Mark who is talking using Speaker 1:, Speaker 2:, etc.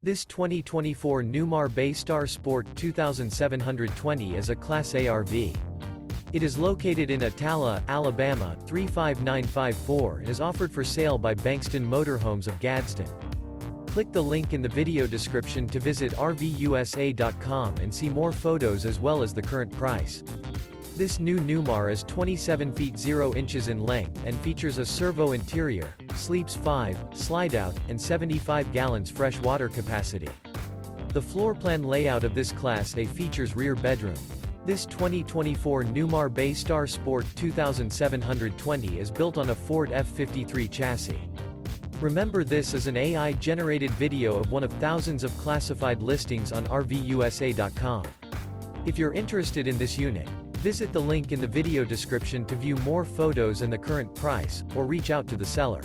Speaker 1: This 2024 Newmar Bay Star Sport 2720 is a Class A RV. It is located in Attalla, Alabama, 35954 and is offered for sale by Bankston Motorhomes of Gadsden. Click the link in the video description to visit RVUSA.com and see more photos as well as the current price. This new Newmar is 27 feet 0 inches in length and features a CERVO interior, sleeps 5, Slideout, and 75 gallons fresh water capacity. The floor plan layout of this Class A features rear bedroom. This 2024 Newmar Bay Star Sport 2720 is built on a Ford F53 chassis. Remember, this is an AI-generated video of one of thousands of classified listings on RVUSA.com. If you're interested in this unit, visit the link in the video description to view more photos and the current price, or reach out to the seller.